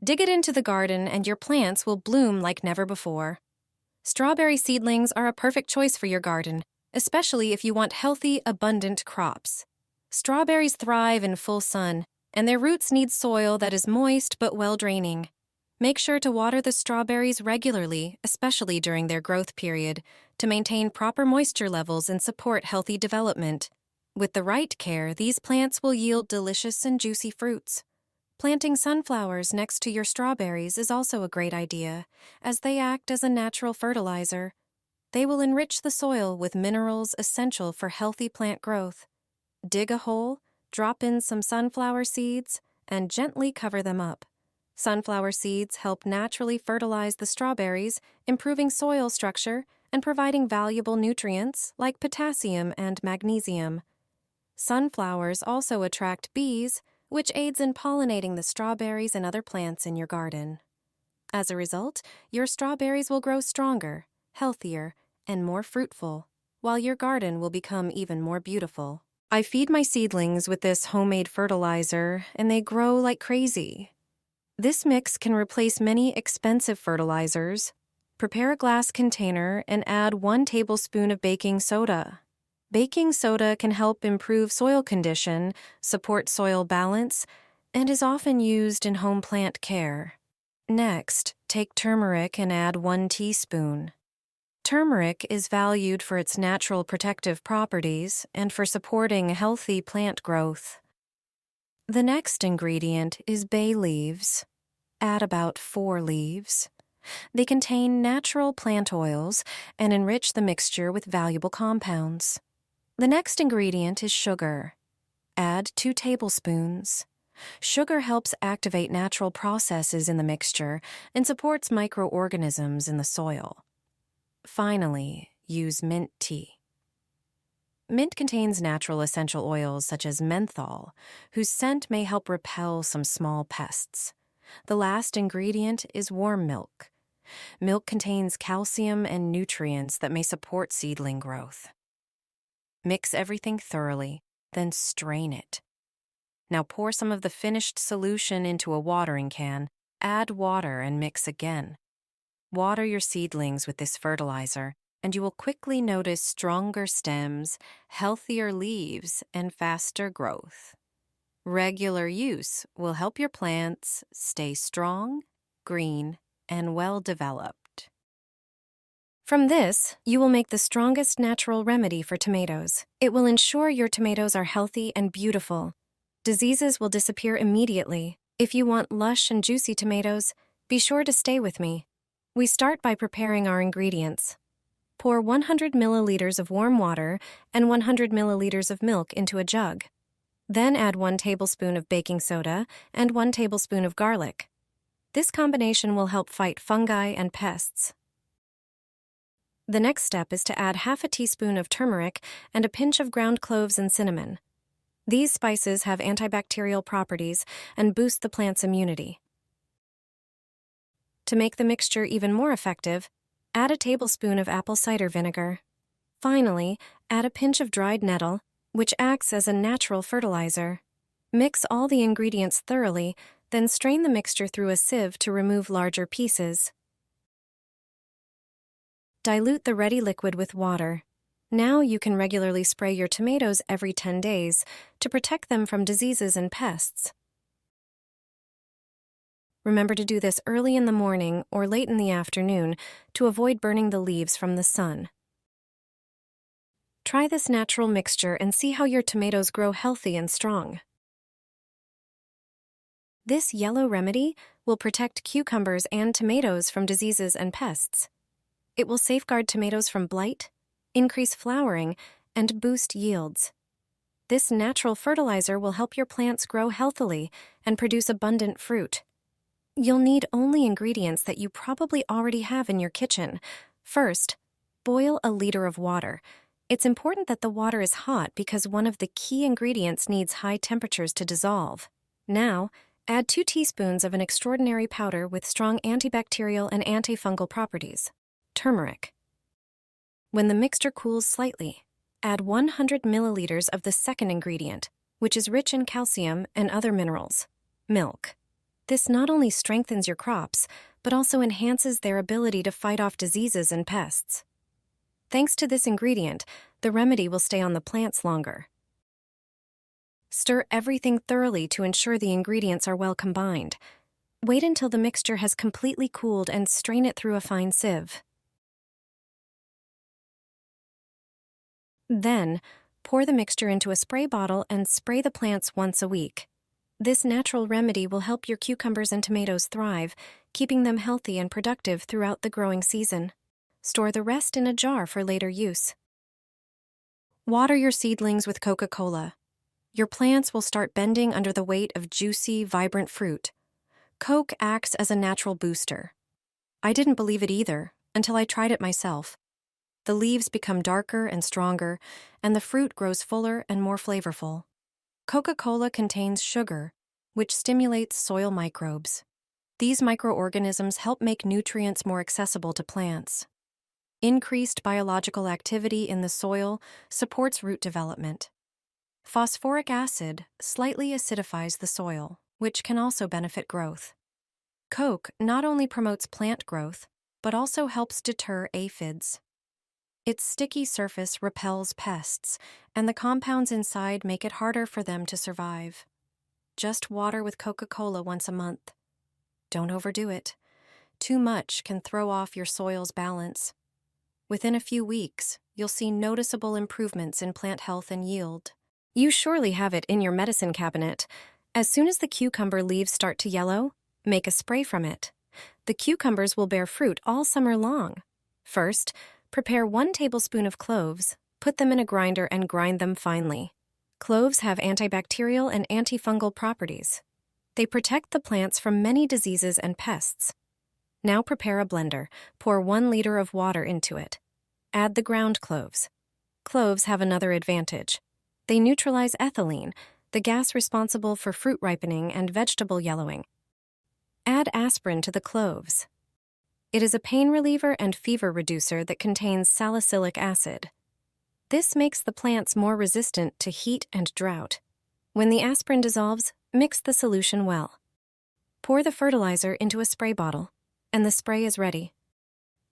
Dig it into the garden and your plants will bloom like never before. Strawberry seedlings are a perfect choice for your garden, especially if you want healthy, abundant crops. Strawberries thrive in full sun, and their roots need soil that is moist but well-draining. Make sure to water the strawberries regularly, especially during their growth period, to maintain proper moisture levels and support healthy development. With the right care, these plants will yield delicious and juicy fruits. Planting sunflowers next to your strawberries is also a great idea, as they act as a natural fertilizer. They will enrich the soil with minerals essential for healthy plant growth. Dig a hole, drop in some sunflower seeds, and gently cover them up. Sunflower seeds help naturally fertilize the strawberries, improving soil structure and providing valuable nutrients like potassium and magnesium. Sunflowers also attract bees, which aids in pollinating the strawberries and other plants in your garden. As a result, your strawberries will grow stronger, healthier, and more fruitful, while your garden will become even more beautiful. I feed my seedlings with this homemade fertilizer, and they grow like crazy. This mix can replace many expensive fertilizers. Prepare a glass container and add 1 tablespoon of baking soda. Baking soda can help improve soil condition, support soil balance, and is often used in home plant care. Next, take turmeric and add 1 teaspoon. Turmeric is valued for its natural protective properties and for supporting healthy plant growth. The next ingredient is bay leaves. Add about 4 leaves. They contain natural plant oils and enrich the mixture with valuable compounds. The next ingredient is sugar. Add 2 tablespoons. Sugar helps activate natural processes in the mixture and supports microorganisms in the soil. Finally, use mint tea. Mint contains natural essential oils such as menthol, whose scent may help repel some small pests. The last ingredient is warm milk. Milk contains calcium and nutrients that may support seedling growth. Mix everything thoroughly, then strain it. Now pour some of the finished solution into a watering can, add water and mix again. Water your seedlings with this fertilizer, and you will quickly notice stronger stems, healthier leaves, and faster growth. Regular use will help your plants stay strong, green, and well-developed. From this, you will make the strongest natural remedy for tomatoes. It will ensure your tomatoes are healthy and beautiful. Diseases will disappear immediately. If you want lush and juicy tomatoes, be sure to stay with me. We start by preparing our ingredients. Pour 100 milliliters of warm water and 100 milliliters of milk into a jug. Then add 1 tablespoon of baking soda and 1 tablespoon of garlic. This combination will help fight fungi and pests. The next step is to add half a teaspoon of turmeric and a pinch of ground cloves and cinnamon. These spices have antibacterial properties and boost the plant's immunity. To make the mixture even more effective, add a tablespoon of apple cider vinegar. Finally, add a pinch of dried nettle, which acts as a natural fertilizer. Mix all the ingredients thoroughly, then strain the mixture through a sieve to remove larger pieces. Dilute the ready liquid with water. Now you can regularly spray your tomatoes every 10 days to protect them from diseases and pests. Remember to do this early in the morning or late in the afternoon to avoid burning the leaves from the sun. Try this natural mixture and see how your tomatoes grow healthy and strong. This yellow remedy will protect cucumbers and tomatoes from diseases and pests. It will safeguard tomatoes from blight, increase flowering, and boost yields. This natural fertilizer will help your plants grow healthily and produce abundant fruit. You'll need only ingredients that you probably already have in your kitchen. First, boil a liter of water. It's important that the water is hot because one of the key ingredients needs high temperatures to dissolve. Now, add 2 teaspoons of an extraordinary powder with strong antibacterial and antifungal properties, turmeric. When the mixture cools slightly, add 100 milliliters of the second ingredient, which is rich in calcium and other minerals, milk. This not only strengthens your crops, but also enhances their ability to fight off diseases and pests. Thanks to this ingredient, the remedy will stay on the plants longer. Stir everything thoroughly to ensure the ingredients are well combined. Wait until the mixture has completely cooled and strain it through a fine sieve. Then, pour the mixture into a spray bottle and spray the plants once a week. This natural remedy will help your cucumbers and tomatoes thrive, keeping them healthy and productive throughout the growing season. Store the rest in a jar for later use. Water your seedlings with Coca-Cola. Your plants will start bending under the weight of juicy, vibrant fruit. Coke acts as a natural booster. I didn't believe it either until I tried it myself. The leaves become darker and stronger, and the fruit grows fuller and more flavorful. Coca-Cola contains sugar, which stimulates soil microbes. These microorganisms help make nutrients more accessible to plants. Increased biological activity in the soil supports root development. Phosphoric acid slightly acidifies the soil, which can also benefit growth. Coke not only promotes plant growth, but also helps deter aphids. Its sticky surface repels pests, and the compounds inside make it harder for them to survive. Just water with Coca-Cola once a month. Don't overdo it. Too much can throw off your soil's balance. Within a few weeks, you'll see noticeable improvements in plant health and yield. You surely have it in your medicine cabinet. As soon as the cucumber leaves start to yellow, make a spray from it. The cucumbers will bear fruit all summer long. First, prepare 1 tablespoon of cloves, put them in a grinder and grind them finely. Cloves have antibacterial and antifungal properties. They protect the plants from many diseases and pests. Now prepare a blender. Pour 1 liter of water into it. Add the ground cloves. Cloves have another advantage. They neutralize ethylene, the gas responsible for fruit ripening and vegetable yellowing. Add aspirin to the cloves. It is a pain reliever and fever reducer that contains salicylic acid. This makes the plants more resistant to heat and drought. When the aspirin dissolves, mix the solution well. Pour the fertilizer into a spray bottle, and the spray is ready.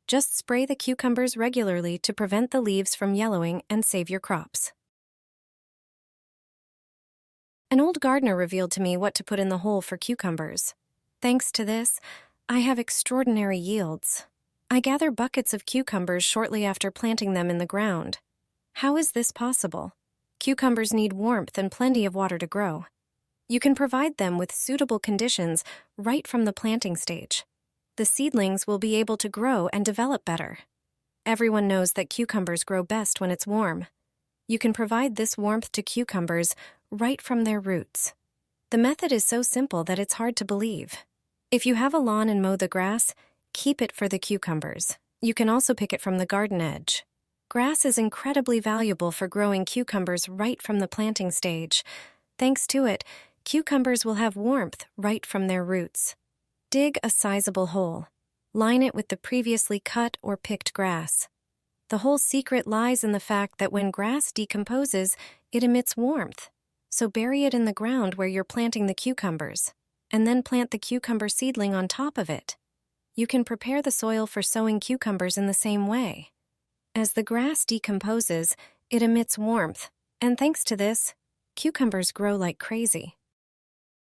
Just spray the cucumbers regularly to prevent the leaves from yellowing and save your crops. An old gardener revealed to me what to put in the hole for cucumbers. Thanks to this, I have extraordinary yields. I gather buckets of cucumbers shortly after planting them in the ground. How is this possible? Cucumbers need warmth and plenty of water to grow. You can provide them with suitable conditions right from the planting stage. The seedlings will be able to grow and develop better. Everyone knows that cucumbers grow best when it's warm. You can provide this warmth to cucumbers right from their roots. The method is so simple that it's hard to believe. If you have a lawn and mow the grass, keep it for the cucumbers. You can also pick it from the garden edge. Grass is incredibly valuable for growing cucumbers right from the planting stage. Thanks to it, cucumbers will have warmth right from their roots. Dig a sizable hole. Line it with the previously cut or picked grass. The whole secret lies in the fact that when grass decomposes, it emits warmth. So bury it in the ground where you're planting the cucumbers, and then plant the cucumber seedling on top of it. You can prepare the soil for sowing cucumbers in the same way. As the grass decomposes, it emits warmth, and thanks to this, cucumbers grow like crazy.